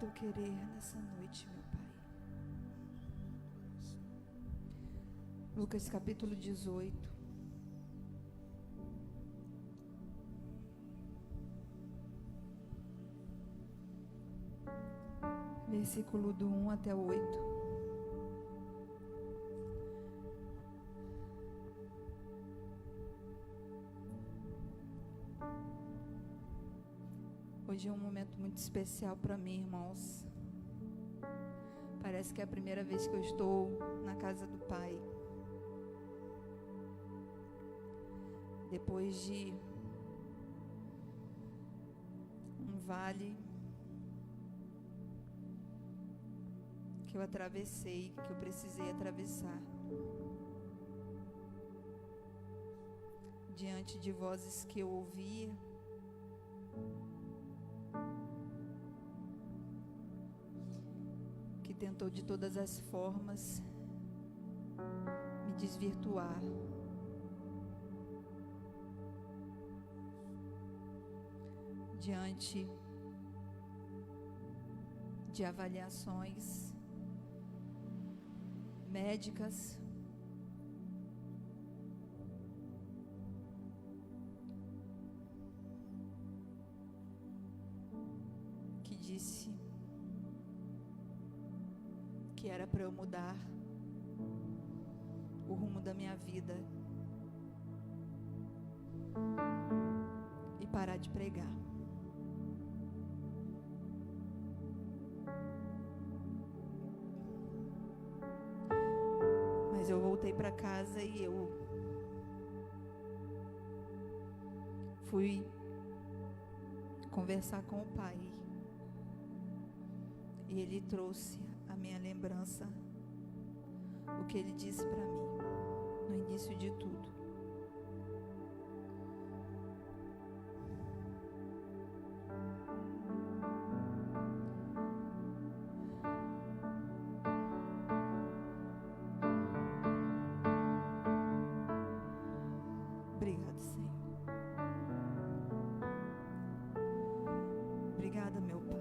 teu querer nessa noite, meu Pai. Lucas capítulo 18. Versículo do 1 até o 8. Hoje é um momento muito especial para mim, irmãos. Parece que é a primeira vez que eu estou na casa do Pai. Depois de um vale que eu atravessei, que eu precisei atravessar, diante de vozes que eu ouvia, que tentou de todas as formas me desvirtuar. Diante de avaliações médicas, que disse que era para eu mudar o rumo da minha vida e parar de pregar. Mas eu voltei para casa e eu fui conversar com o Pai. E Ele trouxe a minha lembrança o que Ele disse para mim no início de tudo. Obrigado, Senhor. Obrigada, meu Pai.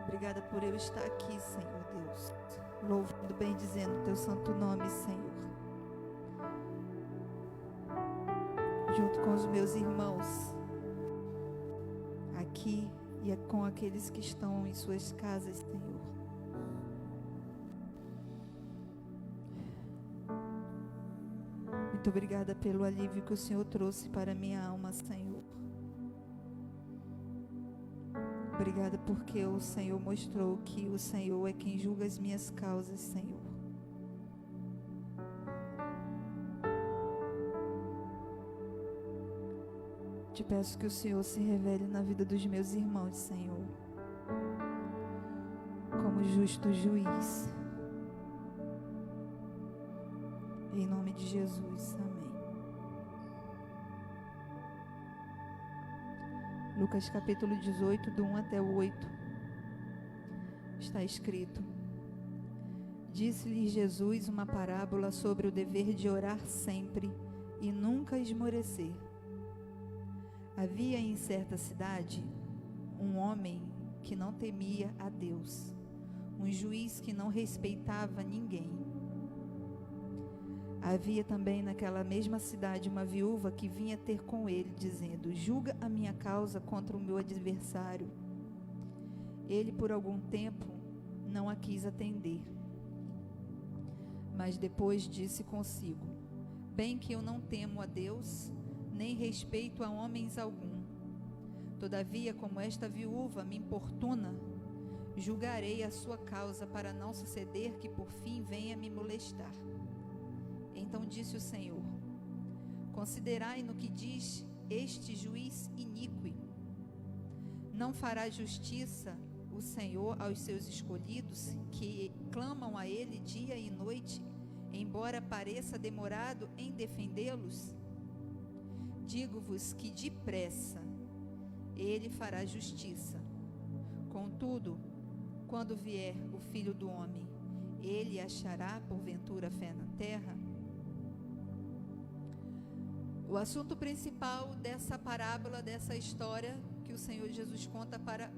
Obrigada por eu estar aqui, Senhor Deus, louvando, bendizendo o teu santo nome, Senhor, junto com os meus irmãos aqui e com aqueles que estão em suas casas, Senhor. Muito obrigada pelo alívio que o Senhor trouxe para a minha alma, Senhor. Obrigada porque o Senhor mostrou que o Senhor é quem julga as minhas causas, Senhor. Te peço que o Senhor se revele na vida dos meus irmãos, Senhor, como justo juiz. Em nome de Jesus, amém. Lucas capítulo 18, do 1 até o 8, está escrito: Disse-lhe Jesus uma parábola sobre o dever de orar sempre e nunca esmorecer. Havia em certa cidade um homem que não temia a Deus, um juiz que não respeitava ninguém. Havia também naquela mesma cidade uma viúva que vinha ter com ele, dizendo: julga a minha causa contra o meu adversário. Ele por algum tempo não a quis atender, mas depois disse consigo: bem que eu não temo a Deus, nem respeito a homens algum. Todavia, como esta viúva me importuna, julgarei a sua causa, para não suceder que por fim venha me molestar. Então disse o Senhor: considerai no que diz este juiz iníquo. Não fará justiça o Senhor aos seus escolhidos, que clamam a Ele dia e noite, embora pareça demorado em defendê-los? Digo-vos que depressa Ele fará justiça. Contudo, quando vier o Filho do Homem, Ele achará porventura fé na terra? O assunto principal dessa parábola, dessa história que o Senhor Jesus conta para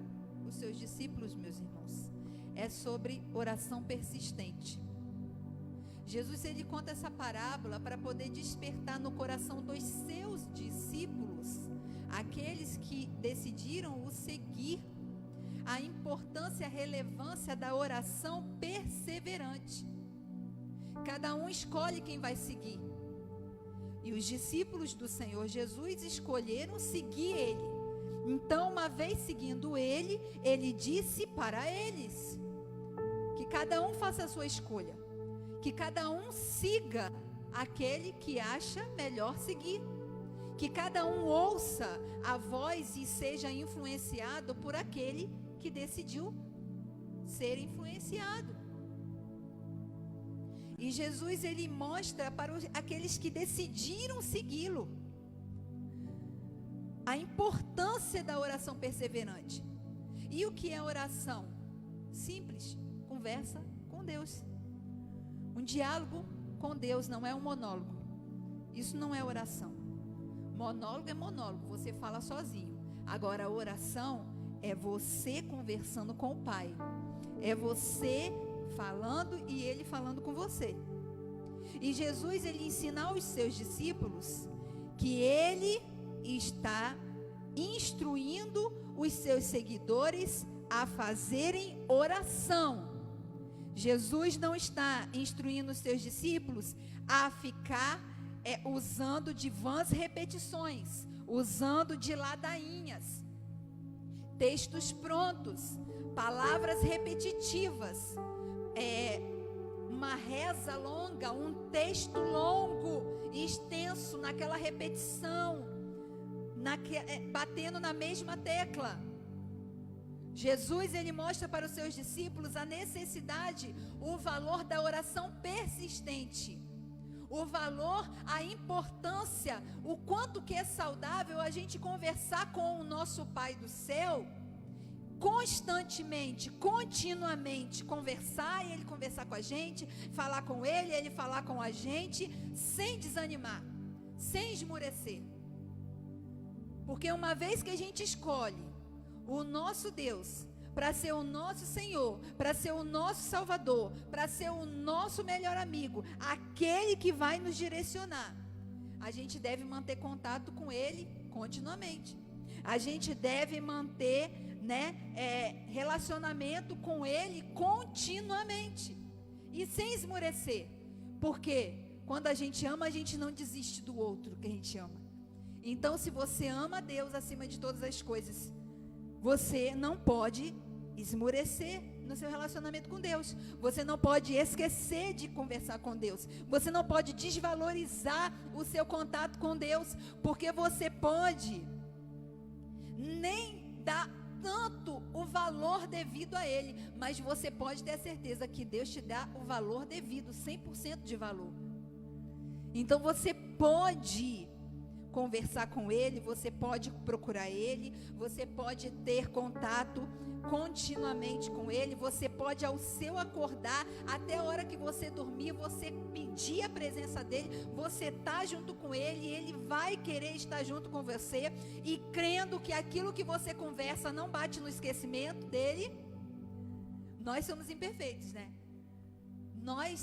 os seus discípulos, meus irmãos, é sobre oração persistente. Jesus, ele conta essa parábola para poder despertar no coração dos seus discípulos, aqueles que decidiram o seguir, a importância e a relevância da oração perseverante. Cada um escolhe quem vai seguir. E os discípulos do Senhor Jesus escolheram seguir Ele. Então, uma vez seguindo Ele, Ele disse para eles que cada um faça a sua escolha, que cada um siga aquele que acha melhor seguir, que cada um ouça a voz e seja influenciado por aquele que decidiu ser influenciado. E Jesus, ele mostra para aqueles que decidiram segui-lo a importância da oração perseverante. E o que é oração? Simples, conversa com Deus. Um diálogo com Deus, não é um monólogo. Isso não é oração. Monólogo é monólogo, você fala sozinho. Agora a oração é você conversando com o Pai. É você falando e Ele falando com você. E Jesus, ele ensina aos seus discípulos que Ele está instruindo os seus seguidores a fazerem oração. Jesus não está instruindo os seus discípulos a ficar usando de vãs repetições, usando de ladainhas, textos prontos, palavras repetitivas, uma reza longa, um texto longo e extenso naquela repetição, batendo na mesma tecla. Jesus, ele mostra para os seus discípulos a necessidade, o valor da oração persistente, o valor, a importância, o quanto que é saudável a gente conversar com o nosso Pai do céu, constantemente, continuamente, conversar e Ele conversar com a gente, falar com Ele, Ele falar com a gente, sem desanimar, sem esmorecer. Porque uma vez que a gente escolhe o nosso Deus para ser o nosso Senhor, para ser o nosso Salvador, para ser o nosso melhor amigo, aquele que vai nos direcionar, a gente deve manter contato com Ele continuamente. A gente deve manter, relacionamento com Ele continuamente e sem esmorecer. Porque quando a gente ama, a gente não desiste do outro que a gente ama. Então, se você ama a Deus acima de todas as coisas, você não pode esmorecer no seu relacionamento com Deus. Você não pode esquecer de conversar com Deus. Você não pode desvalorizar o seu contato com Deus, porque você pode nem dar tanto o valor devido a Ele, mas você pode ter a certeza que Deus te dá o valor devido, 100% de valor. Então você pode conversar com Ele, você pode procurar Ele, você pode ter contato continuamente com Ele, você pode ao seu acordar, até a hora que você dormir, você pedir a presença dEle, você tá junto com Ele, e Ele vai querer estar junto com você, e crendo que aquilo que você conversa não bate no esquecimento dEle. Nós somos imperfeitos, né? Nós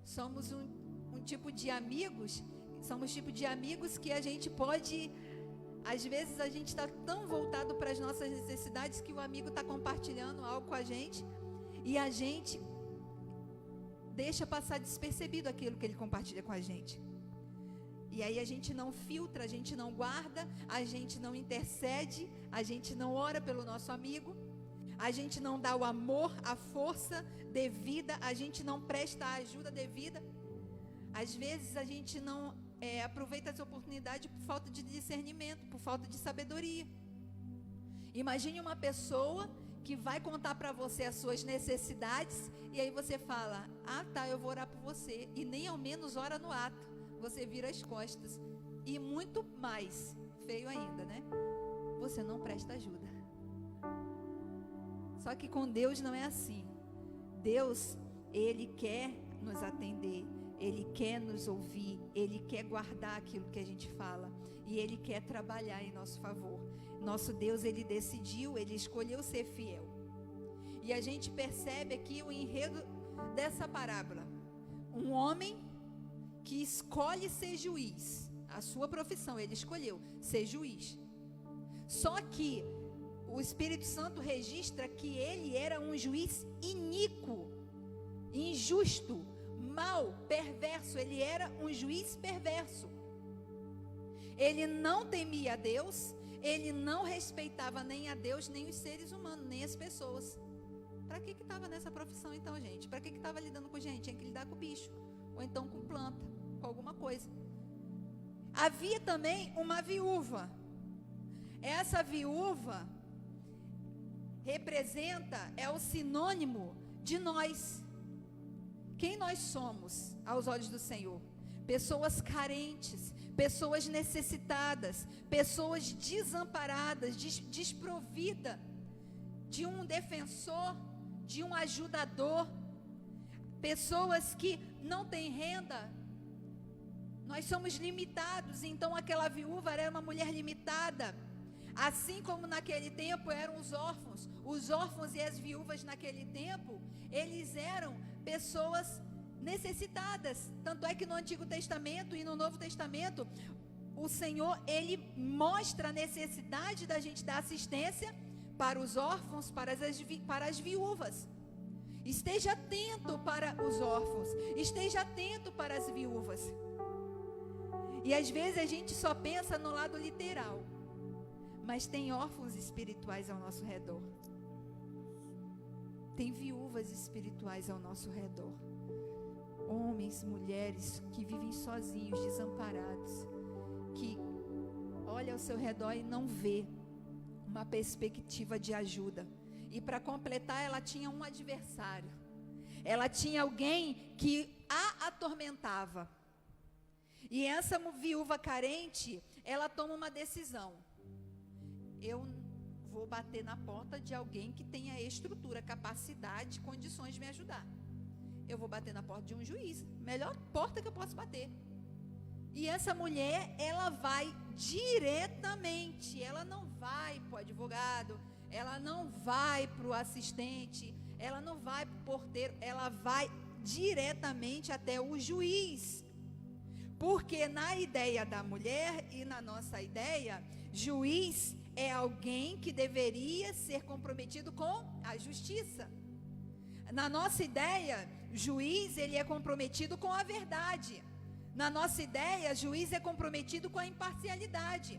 somos um tipo de amigos. Somos tipo de amigos que a gente pode, às vezes a gente está tão voltado para as nossas necessidades que o amigo está compartilhando algo com a gente e a gente deixa passar despercebido aquilo que ele compartilha com a gente. E aí a gente não filtra, a gente não guarda, a gente não intercede, a gente não ora pelo nosso amigo, a gente não dá o amor, a força devida, a gente não presta a ajuda devida. Às vezes a gente não aproveita essa oportunidade por falta de discernimento, por falta de sabedoria. Imagine uma pessoa que vai contar para você as suas necessidades e aí você fala: ah tá, eu vou orar por você, e nem ao menos ora no ato, você vira as costas. E muito mais feio ainda, né? Você não presta ajuda. Só que com Deus não é assim. Deus, Ele quer nos atender. Ele quer nos ouvir, Ele quer guardar aquilo que a gente fala, e Ele quer trabalhar em nosso favor. Nosso Deus, Ele decidiu, Ele escolheu ser fiel. E a gente percebe aqui o enredo dessa parábola. Um homem que escolhe ser juiz, a sua profissão, ele escolheu ser juiz. Só que o Espírito Santo registra que ele era um juiz iníquo, injusto, mau, perverso. Ele era um juiz perverso. Ele não temia a Deus, ele não respeitava nem a Deus, nem os seres humanos, nem as pessoas. Para que estava nessa profissão então, gente? Para que estava lidando com gente? Tinha que lidar com bicho, ou então com planta, com alguma coisa. Havia também uma viúva. Essa viúva representa, é o sinônimo de nós. Quem nós somos aos olhos do Senhor? Pessoas carentes, pessoas necessitadas, pessoas desamparadas, desprovidas de um defensor, de um ajudador, pessoas que não têm renda. Nós somos limitados. Então aquela viúva era uma mulher limitada, assim como naquele tempo eram os órfãos e as viúvas naquele tempo, eles eram pessoas necessitadas. Tanto é que no Antigo Testamento e no Novo Testamento, o Senhor, Ele mostra a necessidade da gente dar assistência para os órfãos, para as viúvas. Esteja atento para os órfãos, esteja atento para as viúvas. E às vezes a gente só pensa no lado literal, mas tem órfãos espirituais ao nosso redor. Tem viúvas espirituais ao nosso redor. Homens, mulheres que vivem sozinhos, desamparados, que olha ao seu redor e não vê uma perspectiva de ajuda. E para completar, ela tinha um adversário. Ela tinha alguém que a atormentava. E essa viúva carente, ela toma uma decisão. Eu vou bater na porta de alguém que tenha estrutura, capacidade, condições de me ajudar. Eu vou bater na porta de um juiz. Melhor porta que eu posso bater. E essa mulher, ela vai diretamente. Ela não vai para o advogado, ela não vai para o assistente, ela não vai para o porteiro, ela vai diretamente até o juiz. Porque na ideia da mulher e na nossa ideia, juiz é alguém que deveria ser comprometido com a justiça. Na nossa ideia, juiz, ele é comprometido com a verdade. Na nossa ideia, juiz é comprometido com a imparcialidade.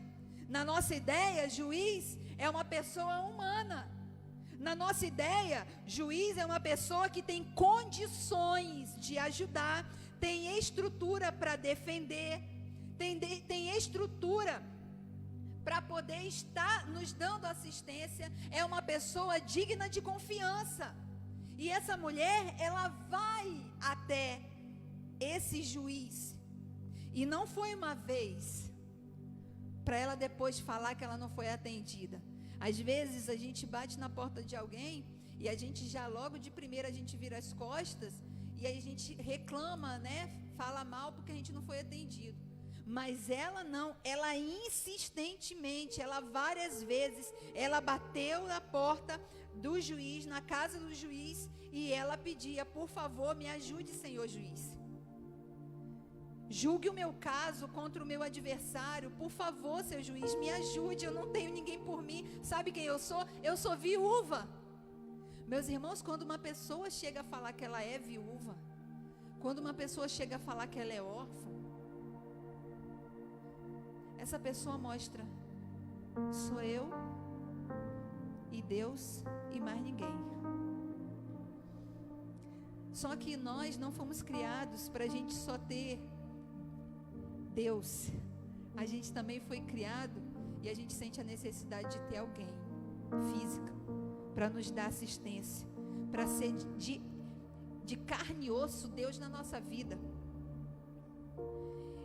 Na nossa ideia, juiz é uma pessoa humana. Na nossa ideia, juiz é uma pessoa que tem condições de ajudar, tem estrutura para defender, tem estrutura para poder estar nos dando assistência, é uma pessoa digna de confiança. E essa mulher, ela vai até esse juiz. E não foi uma vez, para ela depois falar que ela não foi atendida. Às vezes a gente bate na porta de alguém e a gente já logo de primeira a gente vira as costas e aí a gente reclama, né? Fala mal porque a gente não foi atendido. Mas ela não, ela insistentemente, ela várias vezes, ela bateu na porta do juiz, na casa do juiz, e ela pedia: por favor, me ajude, senhor juiz. Julgue o meu caso contra o meu adversário, por favor, seu juiz, me ajude, eu não tenho ninguém por mim. Sabe quem eu sou? Eu sou viúva. Meus irmãos, quando uma pessoa chega a falar que ela é viúva, quando uma pessoa chega a falar que ela é órfã, essa pessoa mostra: sou eu e Deus e mais ninguém. Só que nós não fomos criados para a gente só ter Deus. A gente também foi criado e a gente sente a necessidade de ter alguém física para nos dar assistência, para ser de carne e osso Deus na nossa vida.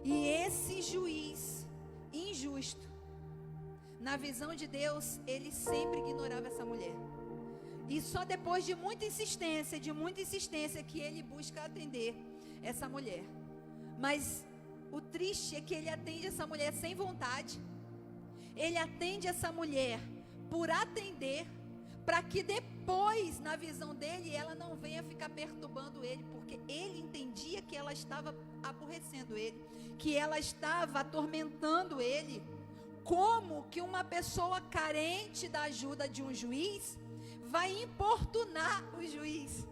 E esse juiz injusto, na visão de Deus, ele sempre ignorava essa mulher. E só depois de muita insistência que ele busca atender essa mulher. Mas o triste é que ele atende essa mulher sem vontade. Ele atende essa mulher por atender, para que depois, na visão dele, ela não venha ficar perturbando ele, porque ele entendia que ela estava aborrecendo ele, que ela estava atormentando ele. Como que uma pessoa carente da ajuda de um juiz vai importunar o juiz?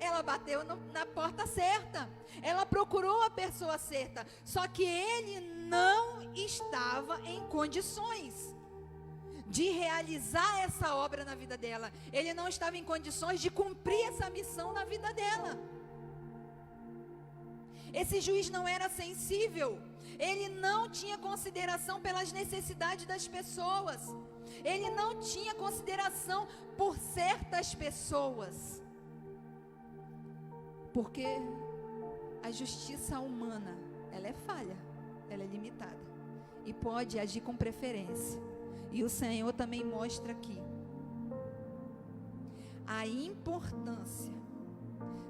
Ela bateu na porta certa, ela procurou a pessoa certa, só que ele não estava em condições de realizar essa obra na vida dela. Ele não estava em condições de cumprir essa missão na vida dela. Esse juiz não era sensível, ele não tinha consideração pelas necessidades das pessoas, ele não tinha consideração por certas pessoas, porque a justiça humana, ela é falha, ela é limitada e pode agir com preferência. E o Senhor também mostra aqui a importância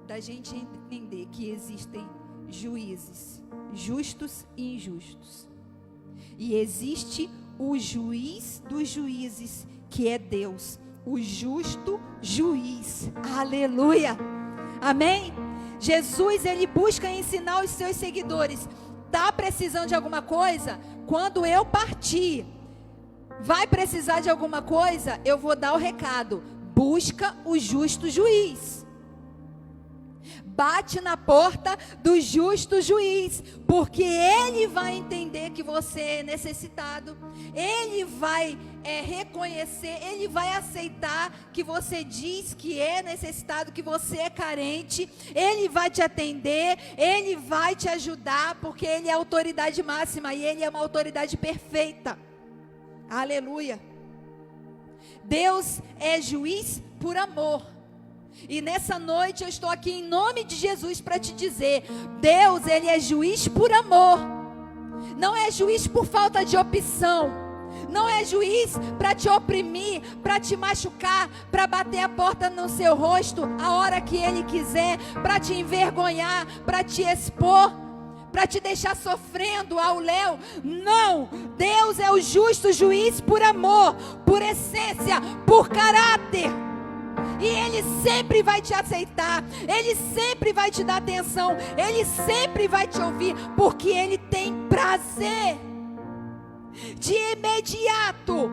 da gente entender que existem juízes justos e injustos. E existe o juiz dos juízes, que é Deus, o justo juiz. Aleluia! Amém? Jesus, ele busca ensinar os seus seguidores. Está precisando de alguma coisa? Quando eu partir, vai precisar de alguma coisa? Eu vou dar o recado. Busca o justo juiz. Bate na porta do justo juiz, porque ele vai entender que você é necessitado, ele vai reconhecer, ele vai aceitar que você diz que é necessitado, que você é carente, ele vai te atender, ele vai te ajudar, porque ele é a autoridade máxima e ele é uma autoridade perfeita. Aleluia. Deus é juiz por amor. E nessa noite eu estou aqui em nome de Jesus para te dizer: Deus, ele é juiz por amor. Não é juiz por falta de opção. Não é juiz para te oprimir, para te machucar, para bater a porta no seu rosto a hora que ele quiser, para te envergonhar, para te expor, para te deixar sofrendo ao léu. Não, Deus é o justo juiz por amor, por essência, por caráter. E ele sempre vai te aceitar, ele sempre vai te dar atenção, ele sempre vai te ouvir, porque ele tem prazer de imediato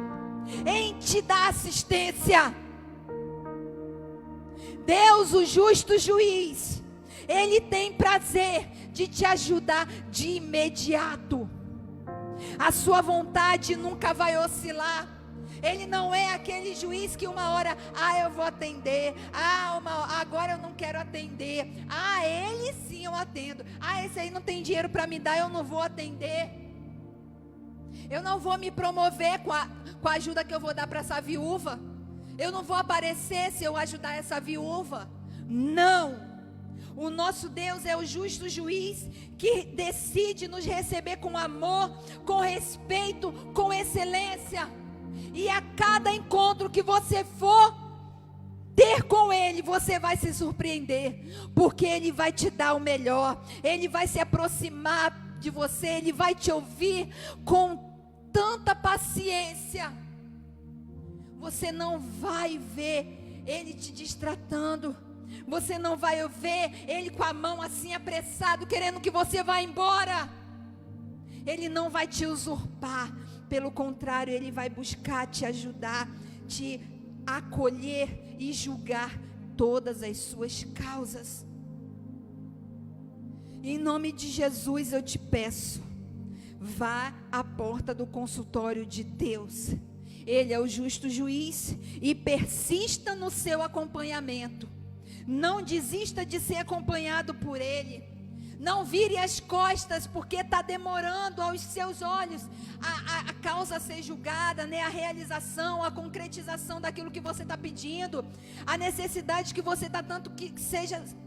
em te dar assistência. Deus, o justo juiz, ele tem prazer de te ajudar de imediato. A sua vontade nunca vai oscilar. Ele não é aquele juiz que uma hora, eu vou atender, agora eu não quero atender, ele sim eu atendo, esse aí não tem dinheiro para me dar, eu não vou atender, eu não vou me promover com a ajuda que eu vou dar para essa viúva, eu não vou aparecer se eu ajudar essa viúva. Não, o nosso Deus é o justo juiz que decide nos receber com amor, com respeito, com excelência. E a cada encontro que você for ter com ele, você vai se surpreender, porque ele vai te dar o melhor, ele vai se aproximar de você, ele vai te ouvir com tanta paciência. Você não vai ver ele te distratando, você não vai ver ele com a mão assim apressado, querendo que você vá embora. Ele não vai te usurpar. Pelo contrário, ele vai buscar te ajudar, te acolher e julgar todas as suas causas. Em nome de Jesus eu te peço, vá à porta do consultório de Deus. Ele é o justo juiz e persista no seu acompanhamento. Não desista de ser acompanhado por ele. Não vire as costas, porque está demorando aos seus olhos a causa ser julgada, né? A realização, a concretização daquilo que você está pedindo, a necessidade que você está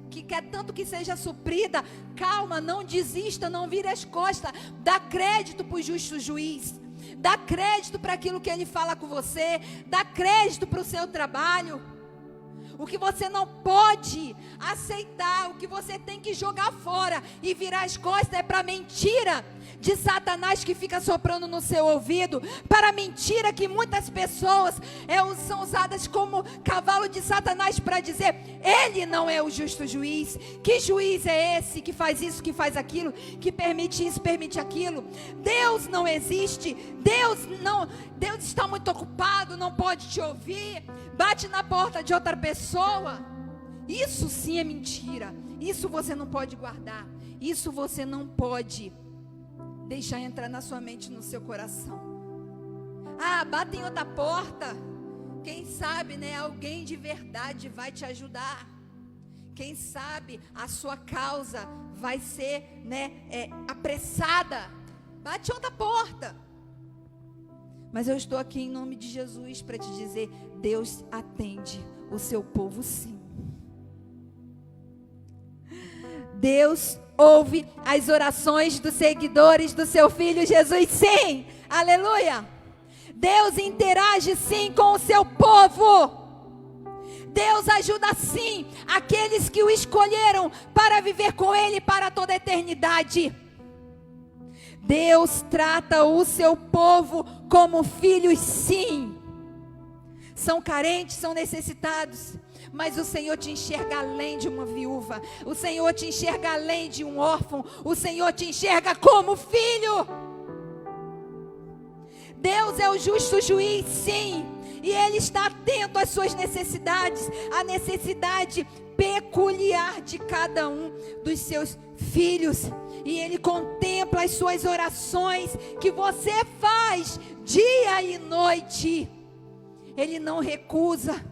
que quer tanto que seja suprida. Calma, não desista, não vire as costas. Dá crédito para o justo juiz, dá crédito para aquilo que ele fala com você, dá crédito para o seu trabalho. o que você não pode aceitar, o que você tem que jogar fora e virar as costas é para a mentira de Satanás que fica soprando no seu ouvido, para a mentira que muitas pessoas são usadas como cavalo de Satanás para dizer: ele não é o justo juiz. Que juiz é esse que faz isso, que faz aquilo, que permite isso, permite aquilo? Deus não existe. Deus está muito ocupado, não pode te ouvir. Bate na porta de outra pessoa. Isso sim é mentira. Isso você não pode guardar. Isso você não pode deixar entrar na sua mente, no seu coração. Bate em outra porta. Quem sabe, alguém de verdade vai te ajudar. Quem sabe a sua causa vai ser, apressada. Bate em outra porta. Mas eu estou aqui em nome de Jesus para te dizer: Deus atende o seu povo sim. Deus ouve as orações dos seguidores do seu Filho Jesus, sim. Aleluia. Deus interage sim com o seu povo. Deus ajuda sim aqueles que o escolheram para viver com Ele para toda a eternidade. Deus trata o seu povo como filhos, sim. São carentes, são necessitados, mas o Senhor te enxerga além de uma viúva. O Senhor te enxerga além de um órfão. O Senhor te enxerga como filho. Deus é o justo juiz, sim, e Ele está atento às suas necessidades, à necessidade peculiar de cada um dos seus filhos. E Ele contempla as suas orações que você faz dia e noite. Ele não recusa,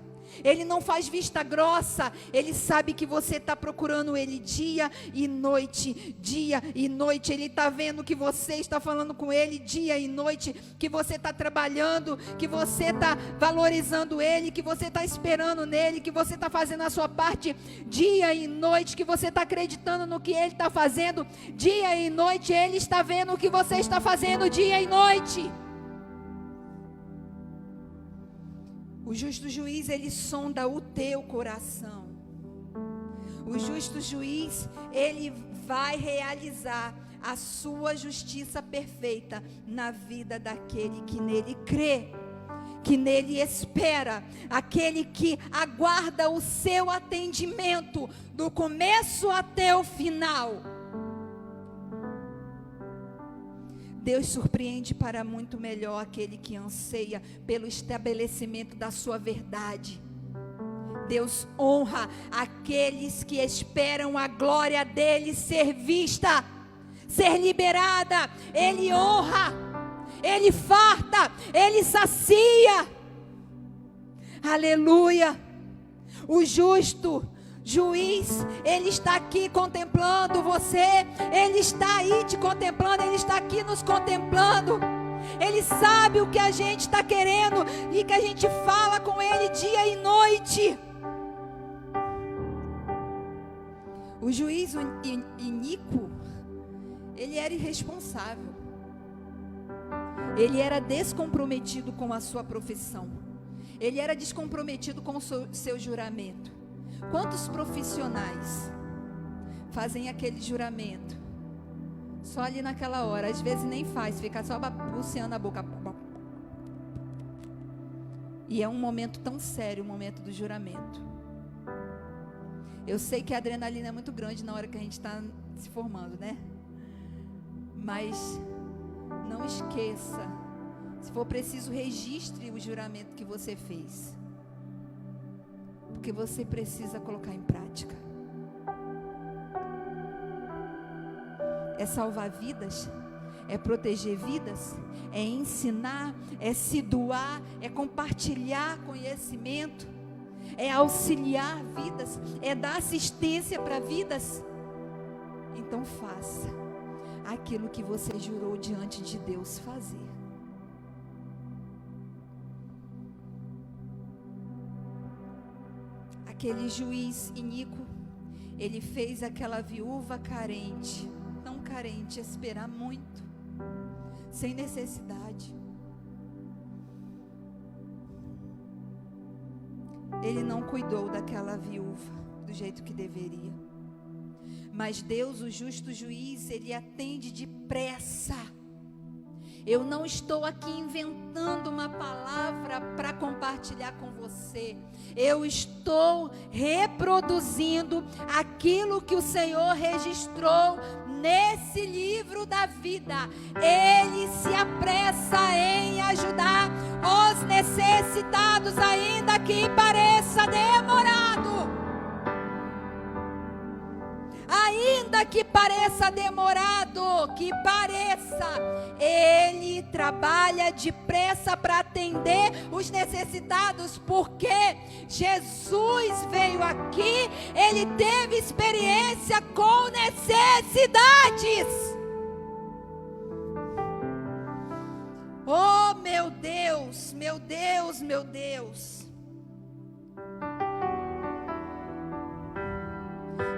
Ele não faz vista grossa. Ele sabe que você está procurando Ele dia e noite, dia e noite. Ele está vendo que você está falando com Ele dia e noite, que você está trabalhando, que você está valorizando Ele, que você está esperando nele, que você está fazendo a sua parte dia e noite, que você está acreditando no que Ele está fazendo dia e noite. Ele está vendo o que você está fazendo dia e noite. O justo juiz, ele sonda o teu coração. O justo juiz, ele vai realizar a sua justiça perfeita na vida daquele que nele crê, que nele espera, aquele que aguarda o seu atendimento do começo até o final. Deus surpreende para muito melhor aquele que anseia pelo estabelecimento da sua verdade. Deus honra aqueles que esperam a glória dele ser vista, ser liberada. Ele honra, Ele farta, Ele sacia. Aleluia. O justo juiz, Ele está aqui contemplando você. Ele está aí te contemplando. Ele está aqui nos contemplando. Ele sabe o que a gente está querendo e que a gente fala com Ele dia e noite. O juiz iníquo, ele era irresponsável. Ele era descomprometido com a sua profissão. Ele era descomprometido com o seu juramento. Quantos profissionais fazem aquele juramento só ali naquela hora? Às vezes nem faz, fica só balbuciando a boca. E é um momento tão sério, o momento do juramento. Eu sei que a adrenalina é muito grande na hora que a gente está se formando, né? Mas não esqueça, se for preciso, registre o juramento que você fez, porque você precisa colocar em prática. É salvar vidas, é proteger vidas, é ensinar, é se doar, é compartilhar conhecimento, é auxiliar vidas, é dar assistência para vidas. Então faça aquilo que você jurou diante de Deus fazer. Aquele juiz iníquo, ele fez aquela viúva carente, tão carente, esperar muito, sem necessidade. ele não cuidou daquela viúva do jeito que deveria. Mas Deus, o justo juiz, ele atende depressa. Eu não estou aqui inventando uma palavra para compartilhar com você. Eu estou reproduzindo aquilo que o Senhor registrou nesse livro da vida. Ele se apressa em ajudar os necessitados, ainda que pareça demorado. Ainda que pareça demorado, Ele trabalha depressa para atender os necessitados, porque Jesus veio aqui, Ele teve experiência com necessidades. Oh, meu Deus, meu Deus, meu Deus.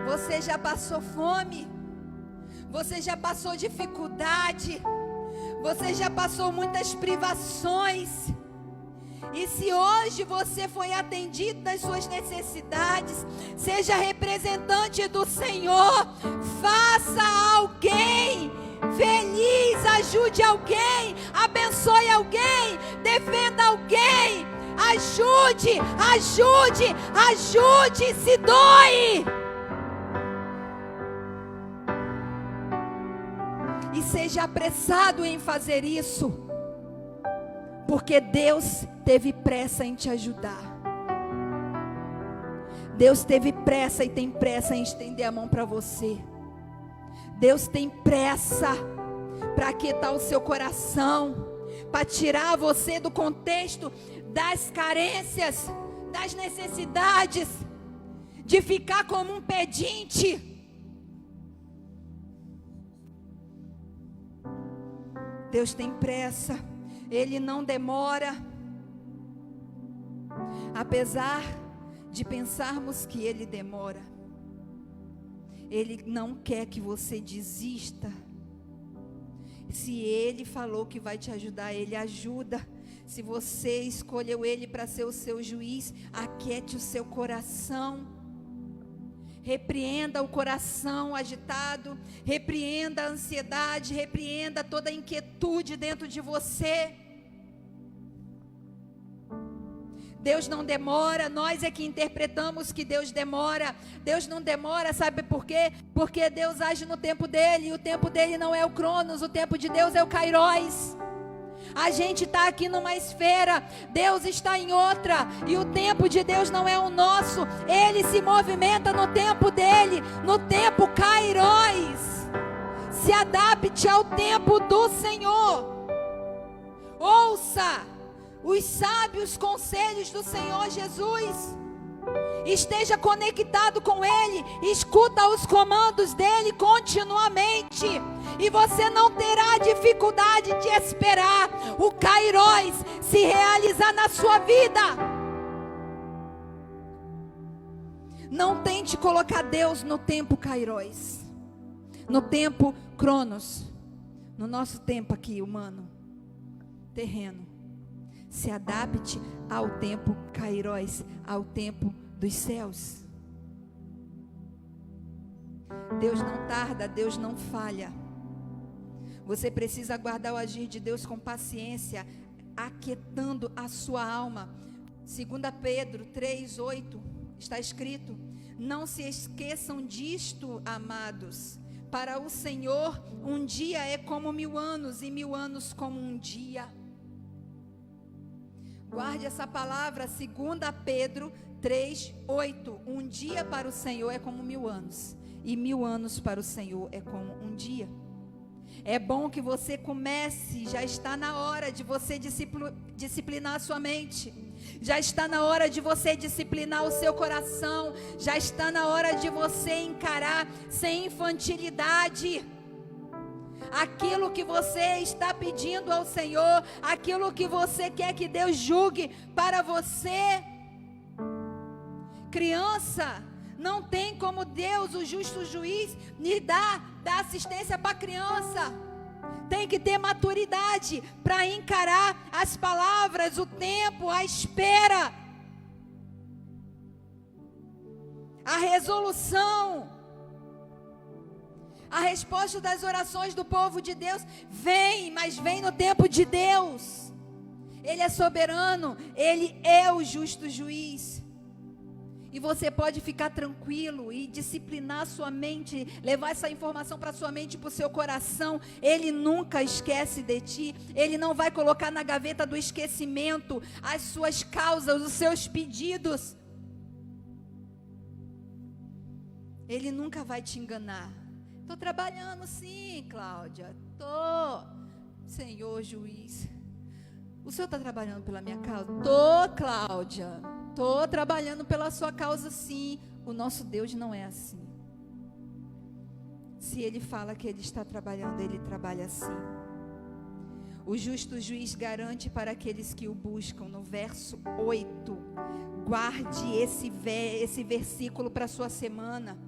Você já passou fome? Você já passou dificuldade? Você já passou muitas privações? E se hoje você foi atendido das suas necessidades, seja representante do Senhor, faça alguém feliz, ajude alguém, abençoe alguém, defenda alguém, ajude, se doe. E seja apressado em fazer isso, porque Deus teve pressa em te ajudar. Deus teve pressa e tem pressa em estender a mão para você. Deus tem pressa para aquietar o seu coração, para tirar você do contexto das carências, das necessidades, de ficar como um pedinte. Deus tem pressa, Ele não demora. Apesar de pensarmos que Ele demora, Ele não quer que você desista. Se Ele falou que vai te ajudar, Ele ajuda. Se você escolheu Ele para ser o seu juiz, aquiete o seu coração. Repreenda o coração agitado, repreenda a ansiedade, repreenda toda a inquietude dentro de você. Deus não demora, nós é que interpretamos que Deus demora. Deus não demora, sabe por quê? Porque Deus age no tempo dele, e o tempo dele não é o Cronos, o tempo de Deus é o Kairos. A gente está aqui numa esfera, Deus está em outra, e o tempo de Deus não é o nosso. Ele se movimenta no tempo dele, no tempo Kairos. Se adapte ao tempo do Senhor. Ouça os sábios conselhos do Senhor Jesus. Esteja conectado com Ele, escuta os comandos dEle continuamente, e você não terá dificuldade de esperar o Kairos se realizar na sua vida. Não tente colocar Deus no tempo Kairos, no tempo Cronos, no nosso tempo aqui humano, terreno. Se adapte ao tempo Kairos, ao tempo dos céus. Deus não tarda, Deus não falha. Você precisa aguardar o agir de Deus com paciência, aquietando a sua alma. 2 Pedro 3:8 está escrito: não se esqueçam disto, amados. Para o Senhor, um dia é como 1000 anos, e 1000 anos como um dia. Guarde essa palavra, 2 Pedro 3:8. Um dia para o Senhor é como 1000 anos, e 1000 anos para o Senhor é como um dia. É bom que você comece, já está na hora de você disciplinar a sua mente. Já está na hora de você disciplinar o seu coração. Já está na hora de você encarar sem infantilidade aquilo que você está pedindo ao Senhor, aquilo que você quer que Deus julgue para você. Criança, não tem como Deus, o justo juiz, lhe dar assistência para a criança. Tem que ter maturidade para encarar as palavras, o tempo, a espera. a resolução, a resposta das orações do povo de Deus vem, mas vem no tempo de Deus. Ele é soberano, Ele é o justo juiz. E você pode ficar tranquilo e disciplinar sua mente, levar essa informação para sua mente e para o seu coração. Ele nunca esquece de ti. Ele não vai colocar na gaveta do esquecimento as suas causas, os seus pedidos. Ele nunca vai te enganar. Estou trabalhando sim, Cláudia. Estou. Senhor juiz, o senhor está trabalhando pela minha causa? Estou, Cláudia. Estou trabalhando pela sua causa sim. O nosso Deus não é assim. Se Ele fala que Ele está trabalhando, Ele trabalha assim. O justo juiz garante para aqueles que o buscam. No verso 8, guarde esse versículo para a sua semana.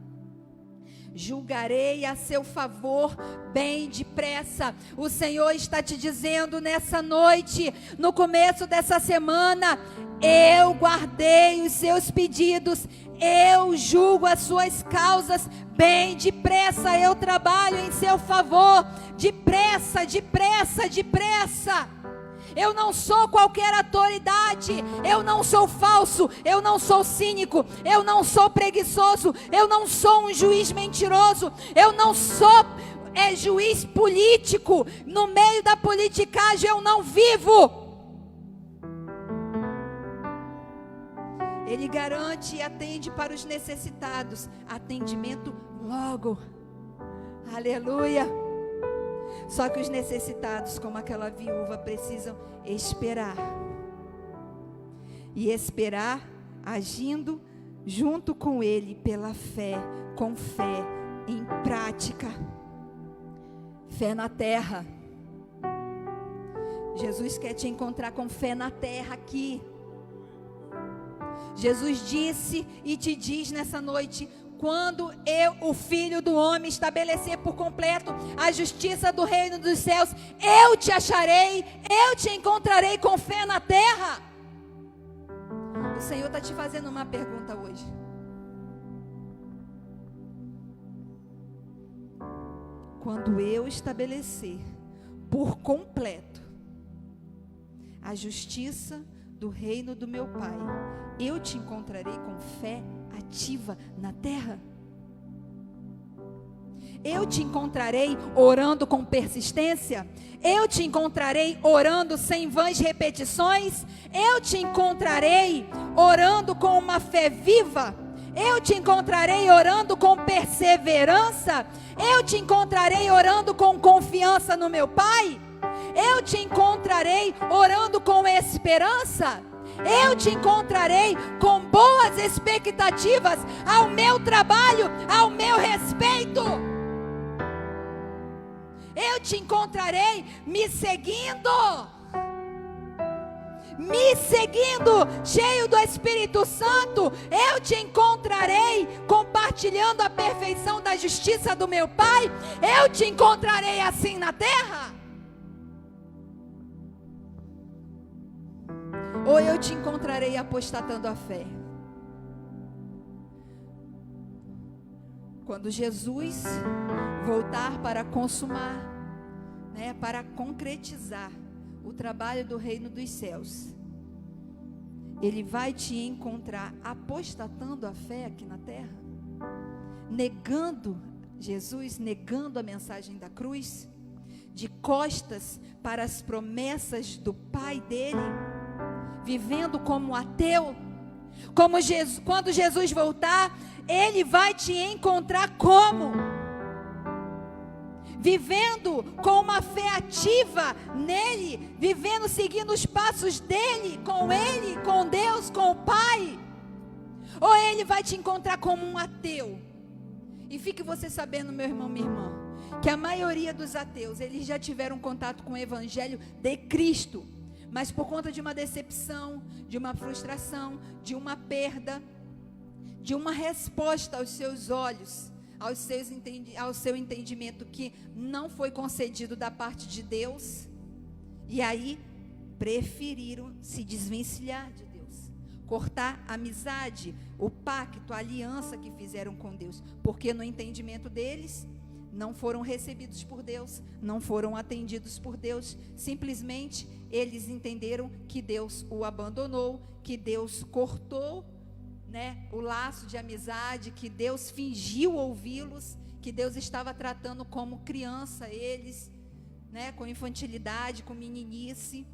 Julgarei a seu favor bem depressa. O Senhor está te dizendo nessa noite, no começo dessa semana: eu guardei os seus pedidos, eu julgo as suas causas bem depressa, eu trabalho em seu favor, depressa, depressa, depressa. Eu não sou qualquer autoridade, eu não sou falso, eu não sou cínico, eu não sou preguiçoso, eu não sou um juiz mentiroso, eu não sou juiz político. No meio da politicagem eu não vivo. Ele garante e atende para os necessitados, atendimento logo, aleluia. Só que os necessitados, como aquela viúva, precisam esperar. E esperar agindo junto com Ele pela fé, com fé em prática. Fé na terra. Jesus quer te encontrar com fé na terra aqui. Jesus disse e te diz nessa noite: quando eu, o Filho do Homem, estabelecer por completo a justiça do reino dos céus, eu te acharei, eu te encontrarei com fé na terra. O Senhor está te fazendo uma pergunta hoje. Quando eu estabelecer por completo a justiça do reino do meu Pai, eu te encontrarei com fé ativa na terra. Eu te encontrarei orando com persistência. Eu te encontrarei orando sem vãs repetições. Eu te encontrarei orando com uma fé viva. Eu te encontrarei orando com perseverança. Eu te encontrarei orando com confiança no meu Pai. Eu te encontrarei orando com esperança. Eu te encontrarei com boas expectativas ao meu trabalho, ao meu respeito. Eu te encontrarei me seguindo, cheio do Espírito Santo. Eu te encontrarei compartilhando a perfeição da justiça do meu Pai. Eu te encontrarei assim na terra. Ou eu te encontrarei apostatando a fé. Quando Jesus voltar para consumar, para concretizar o trabalho do reino dos céus, Ele vai te encontrar apostatando a fé aqui na terra, negando Jesus, negando a mensagem da cruz, de costas para as promessas do Pai dele, vivendo como ateu. Como Jesus, quando Jesus voltar, Ele vai te encontrar como? Vivendo com uma fé ativa nele, vivendo, seguindo os passos dele, com Deus, com o Pai. Ou Ele vai te encontrar como um ateu. E fique você sabendo, meu irmão, minha irmã, que a maioria dos ateus, eles já tiveram contato com o Evangelho de Cristo, mas por conta de uma decepção, de uma frustração, de uma perda, de uma resposta aos seus olhos, ao seu entendimento que não foi concedido da parte de Deus, e aí preferiram se desvencilhar de Deus, cortar a amizade, o pacto, a aliança que fizeram com Deus, porque no entendimento deles, não foram recebidos por Deus, não foram atendidos por Deus, simplesmente eles entenderam que Deus o abandonou, que Deus cortou, né, o laço de amizade, que Deus fingiu ouvi-los, que Deus estava tratando como criança eles, né, com infantilidade, com meninice.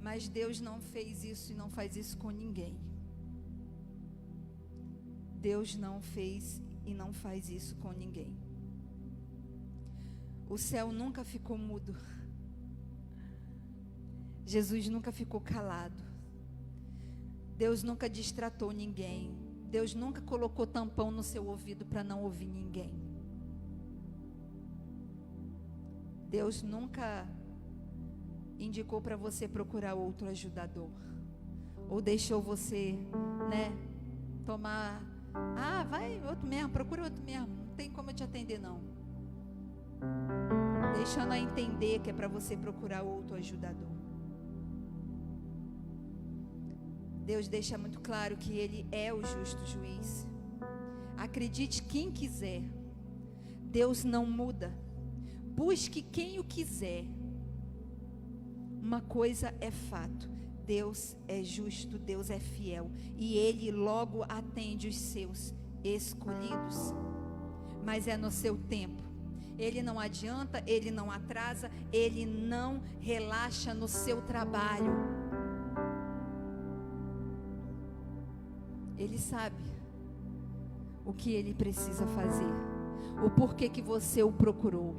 Mas Deus não fez isso e não faz isso com ninguém. Deus não fez e não faz isso com ninguém. O céu nunca ficou mudo. Jesus nunca ficou calado. Deus nunca distratou ninguém. Deus nunca colocou tampão no seu ouvido para não ouvir ninguém. Deus nunca indicou para você procurar outro ajudador. Ou deixou você, né, tomar... vai outro mesmo, procura outro mesmo. Não tem como eu te atender, não. Deixando a entender que é para você procurar outro ajudador. Deus deixa muito claro que Ele é o justo juiz. Acredite quem quiser. Deus não muda. Busque quem o quiser. Uma coisa é fato: Deus é justo, Deus é fiel, e Ele logo atende os seus escolhidos. Mas é no seu tempo. Ele não adianta, Ele não atrasa, Ele não relaxa no seu trabalho. Ele sabe o que Ele precisa fazer, o porquê que você o procurou,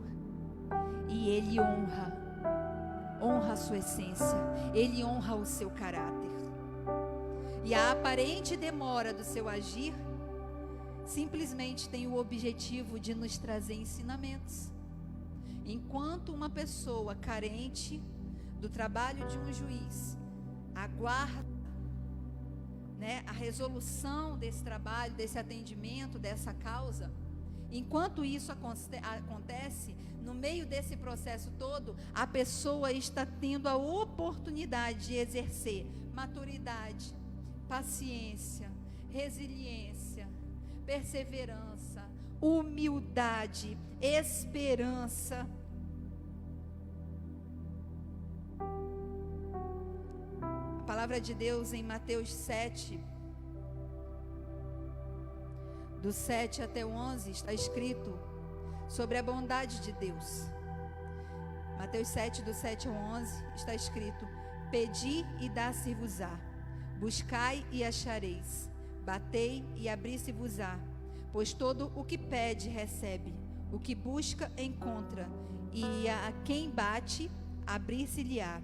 e Ele honra a sua essência, Ele honra o seu caráter. E a aparente demora do seu agir simplesmente tem o objetivo de nos trazer ensinamentos. Enquanto uma pessoa carente do trabalho de um juiz aguarda, né, a resolução desse trabalho, desse atendimento, dessa causa, enquanto isso acontece, no meio desse processo todo, a pessoa está tendo a oportunidade de exercer maturidade, paciência, resiliência, perseverança, humildade, esperança. A palavra de Deus em Mateus 7, do 7 até o 11, está escrito sobre a bondade de Deus. Mateus 7, do 7 ao 11, está escrito: pedi e dá-se-vos-á, buscai e achareis, batei e abri-se-vos-á, pois todo o que pede recebe, o que busca encontra, e a quem bate abrir-se-lhe-á.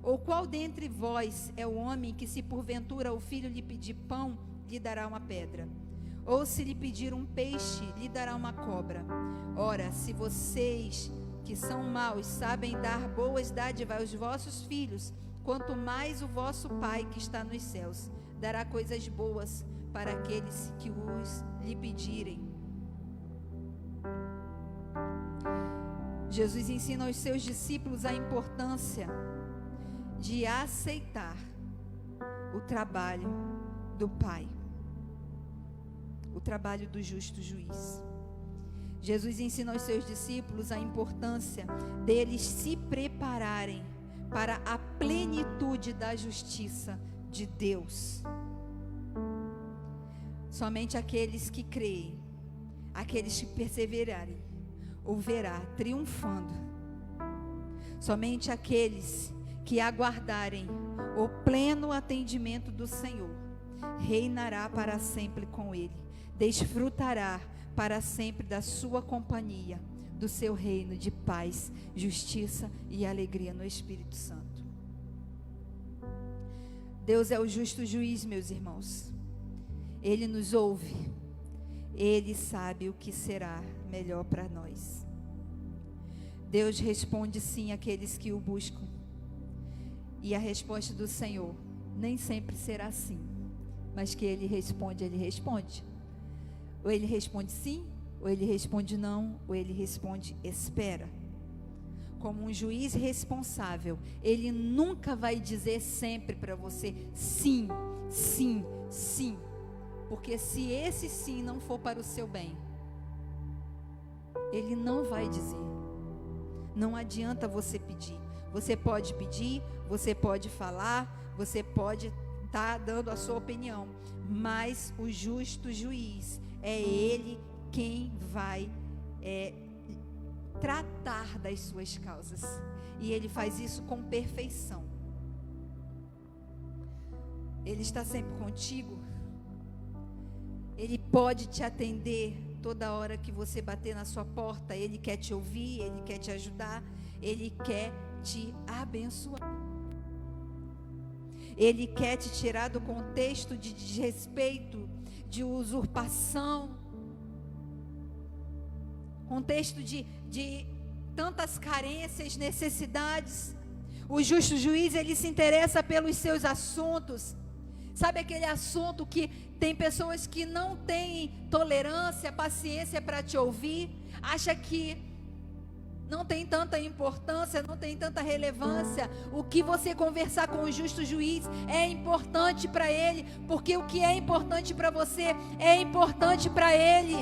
Ou qual dentre vós é o homem que, se porventura o filho lhe pedir pão, lhe dará uma pedra? Ou se lhe pedir um peixe, lhe dará uma cobra? Ora, se vocês, que são maus, sabem dar boas dádivas aos vossos filhos, quanto mais o vosso Pai que está nos céus dará coisas boas para aqueles que os lhe pedirem. Jesus ensina aos seus discípulos a importância de aceitar o trabalho do Pai, o trabalho do justo juiz. Jesus ensina aos seus discípulos a importância deles se prepararem para a plenitude da justiça de Deus. Somente aqueles que creem, aqueles que perseverarem, o verá triunfando. Somente aqueles que aguardarem o pleno atendimento do Senhor reinará para sempre com Ele, desfrutará para sempre da sua companhia, do seu reino de paz, justiça e alegria no Espírito Santo. Deus é o justo juiz, meus irmãos. Ele nos ouve, Ele sabe o que será melhor para nós. Deus responde sim àqueles que o buscam, e a resposta do Senhor nem sempre será sim, mas que Ele responde, Ele responde. Ou Ele responde sim, ou Ele responde não, ou Ele responde espera. como um juiz responsável, ele nunca vai dizer sempre para você sim, sim, sim. Porque se esse sim não for para o seu bem, ele não vai dizer. Não adianta você pedir. Você pode pedir, você pode falar, você pode estar dando a sua opinião, mas o justo juiz é ele quem vai tratar das suas causas, e ele faz isso com perfeição. Ele está sempre contigo. Ele pode te atender toda hora que você bater na sua porta. Ele quer te ouvir, ele quer te ajudar, ele quer te abençoar. Ele quer te tirar do contexto de desrespeito, de usurpação, contexto de tantas carências, necessidades. O justo juiz, ele se interessa pelos seus assuntos. Sabe aquele assunto que tem pessoas que não têm tolerância, paciência para te ouvir, acha que não tem tanta importância, não tem tanta relevância. O que você conversar com o justo juiz é importante para ele, porque o que é importante para você é importante para ele.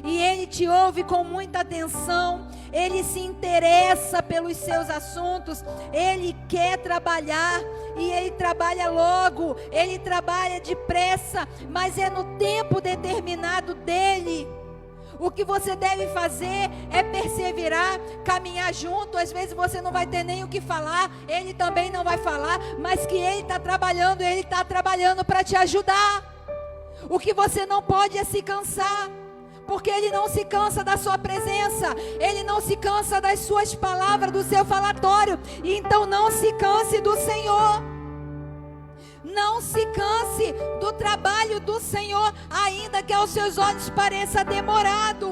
E ele te ouve com muita atenção, ele se interessa pelos seus assuntos, ele quer trabalhar, e ele trabalha logo, ele trabalha depressa, mas é no tempo determinado dele. O que você deve fazer é perseverar, caminhar junto. Às vezes você não vai ter nem o que falar, ele também não vai falar, mas que ele está trabalhando para te ajudar. O que você não pode é se cansar, porque ele não se cansa da sua presença, ele não se cansa das suas palavras, do seu falatório. Então não se canse do Senhor, não se canse do trabalho do Senhor, ainda que aos seus olhos pareça demorado.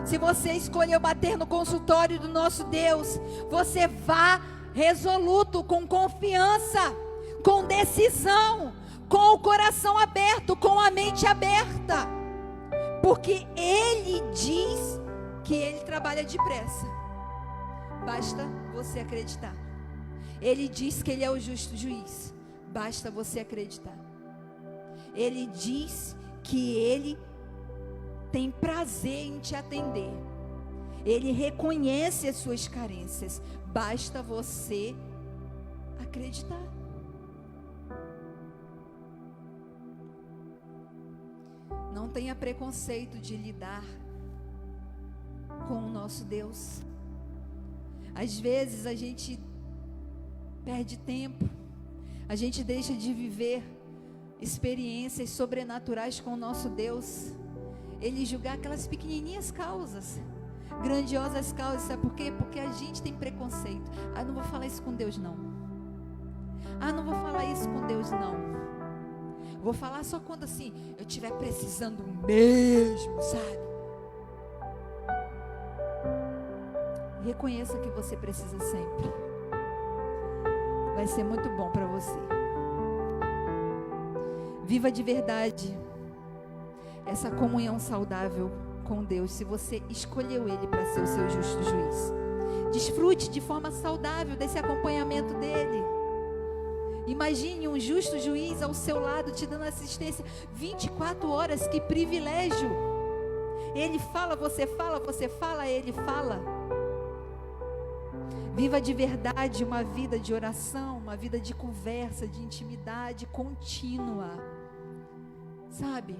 Se você escolheu bater no consultório do nosso Deus, você vá resoluto, com confiança, com decisão, com o coração aberto, com a mente aberta, porque Ele diz que Ele trabalha depressa. Basta você acreditar. Ele diz que Ele é o justo juiz. Basta você acreditar. Ele diz que Ele tem prazer em te atender. Ele reconhece as suas carências. Basta você acreditar. Não tenha preconceito de lidar com o nosso Deus. Às vezes a gente perde tempo, a gente deixa de viver experiências sobrenaturais com o nosso Deus. Ele julgar aquelas pequenininhas causas, grandiosas causas. Sabe por quê? Porque a gente tem preconceito. Não vou falar isso com Deus não. Não vou falar isso com Deus não. Vou falar só quando assim eu estiver precisando mesmo, sabe? Reconheça que você precisa sempre. Vai ser muito bom para você. Viva de verdade essa comunhão saudável com Deus, se você escolheu Ele para ser o seu justo juiz. Desfrute de forma saudável desse acompanhamento dEle. Imagine um justo juiz ao seu lado, te dando assistência 24 horas, que privilégio. Ele fala, você fala, ele fala. Viva de verdade uma vida de oração, uma vida de conversa, de intimidade contínua. Sabe?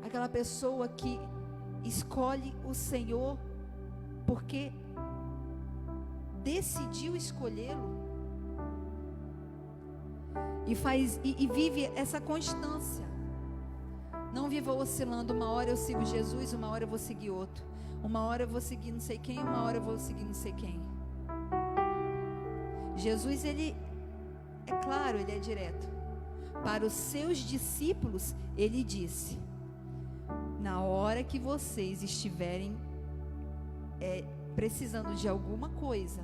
Aquela pessoa que escolhe o Senhor porque decidiu escolhê-lo. E vive essa constância. Não viva oscilando. Uma hora eu sigo Jesus, uma hora eu vou seguir outro. Uma hora eu vou seguir não sei quem, uma hora eu vou seguir não sei quem. Jesus, ele é claro, ele é direto. Para os seus discípulos, ele disse: na hora que vocês estiverem precisando de alguma coisa,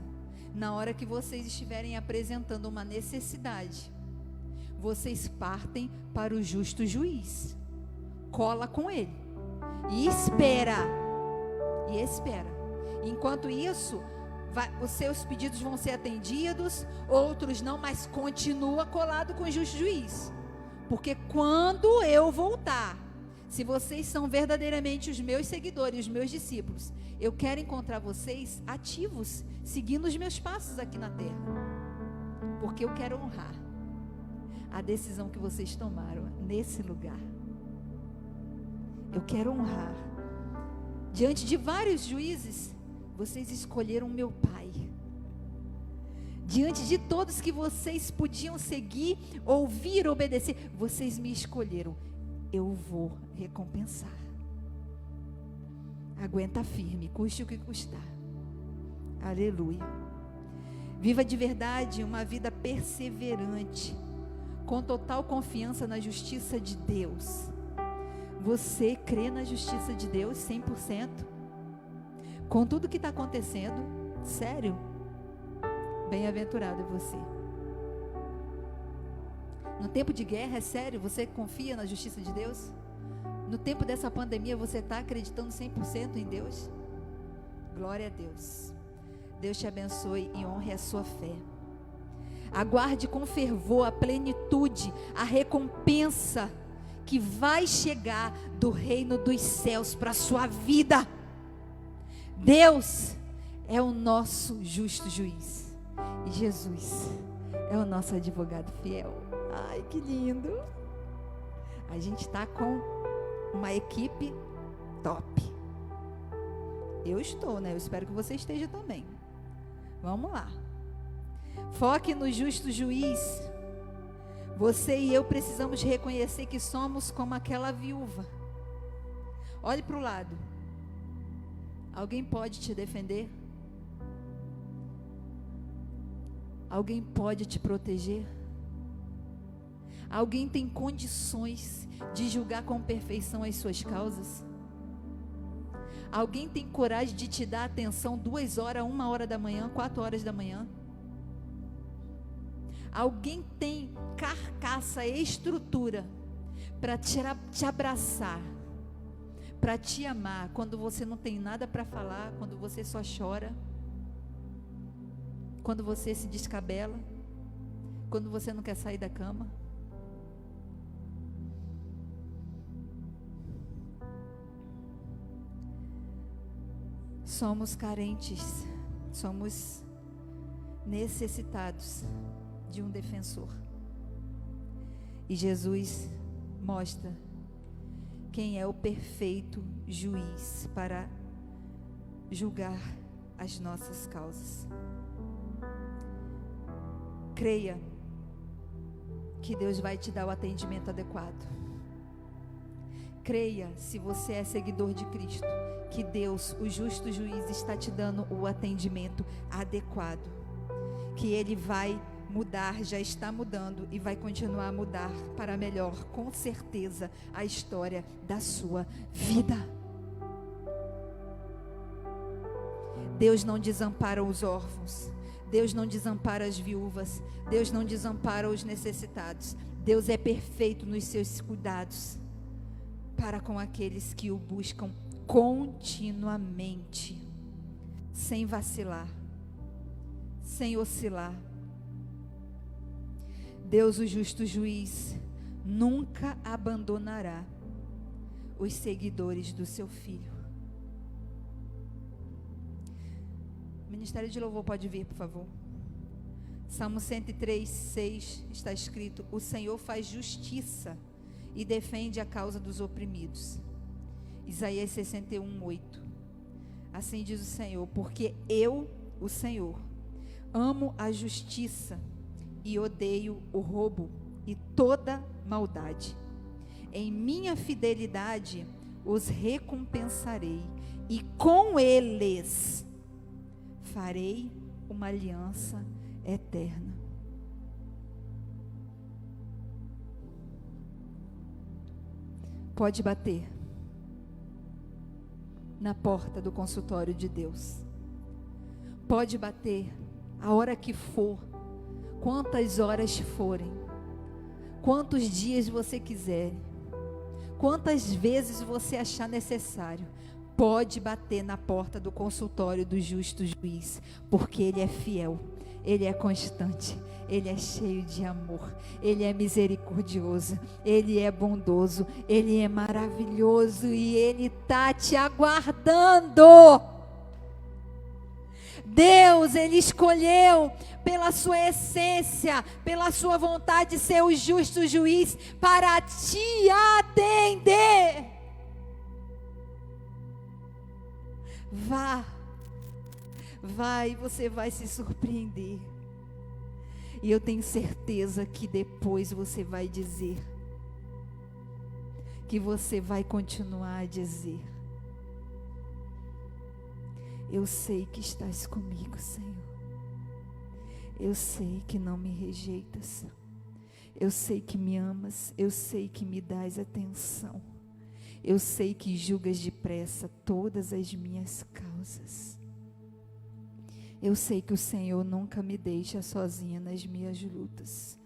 na hora que vocês estiverem apresentando uma necessidade, vocês partem para o justo juiz, cola com ele e espera, Enquanto isso, os seus pedidos vão ser atendidos, outros não, mas continua colado com o justo juiz. Porque quando eu voltar, se vocês são verdadeiramente os meus seguidores, os meus discípulos, eu quero encontrar vocês ativos, seguindo os meus passos aqui na terra. Porque eu quero honrar a decisão que vocês tomaram nesse lugar. Eu quero honrar. Diante de vários juízes, vocês escolheram meu Pai. Diante de todos que vocês podiam seguir, ouvir, obedecer, vocês me escolheram. Eu vou recompensar. Aguenta firme, custe o que custar. Aleluia. Viva de verdade uma vida perseverante, com total confiança na justiça de Deus. Você crê na justiça de Deus 100%? Com tudo que está acontecendo? Sério? Bem-aventurado é você. No tempo de guerra, é sério? Você confia na justiça de Deus? No tempo dessa pandemia, você está acreditando 100% em Deus? Glória a Deus. Deus te abençoe e honre a sua fé. Aguarde com fervor a plenitude, a recompensa que vai chegar do reino dos céus para a sua vida. Deus é o nosso justo juiz. E Jesus é o nosso advogado fiel. Ai, que lindo. A gente está com uma equipe top. Eu estou, né? Eu espero que você esteja também. Vamos lá. Foque no justo juiz. Você e eu precisamos reconhecer que somos como aquela viúva. Olhe para o lado. Alguém pode te defender? Alguém pode te proteger? Alguém tem condições de julgar com perfeição as suas causas? Alguém tem coragem de te dar atenção 2 horas, 1 hora da manhã, 4 horas da manhã? Alguém tem carcaça, estrutura para te abraçar, para te amar quando você não tem nada para falar, quando você só chora, quando você se descabela, quando você não quer sair da cama? Somos carentes, somos necessitados de um defensor. E Jesus mostra quem é o perfeito juiz para julgar as nossas causas. Creia que Deus vai te dar o atendimento adequado. Creia, se você é seguidor de Cristo, que Deus, o justo juiz, está te dando o atendimento adequado. Que Ele vai mudar, já está mudando e vai continuar a mudar para melhor, com certeza, a história da sua vida. Deus não desampara os órfãos. Deus não desampara as viúvas. Deus não desampara os necessitados. Deus é perfeito nos seus cuidados para com aqueles que o buscam continuamente, sem vacilar, sem oscilar. Deus, o justo juiz, nunca abandonará os seguidores do seu Filho. O Ministério de Louvor pode vir, por favor. Salmo 103:6 está escrito: o Senhor faz justiça e defende a causa dos oprimidos. Isaías 61:8. Assim diz o Senhor: porque eu, o Senhor, amo a justiça e odeio o roubo e toda maldade. Em minha fidelidade os recompensarei e com eles farei uma aliança eterna. Pode bater na porta do consultório de Deus. Pode bater a hora que for, quantas horas forem, quantos dias você quiser, quantas vezes você achar necessário. pode bater na porta do consultório do justo juiz, porque Ele é fiel, Ele é constante, Ele é cheio de amor, Ele é misericordioso, Ele é bondoso, Ele é maravilhoso e Ele está te aguardando. Deus, Ele escolheu pela sua essência, pela sua vontade de ser o justo juiz para te atender. Vá e você vai se surpreender. E eu tenho certeza que depois você vai dizer, que você vai continuar a dizer: eu sei que estás comigo, Senhor. Eu sei que não me rejeitas. Eu sei que me amas. Eu sei que me dás atenção. Eu sei que julgas depressa todas as minhas causas. Eu sei que o Senhor nunca me deixa sozinha nas minhas lutas.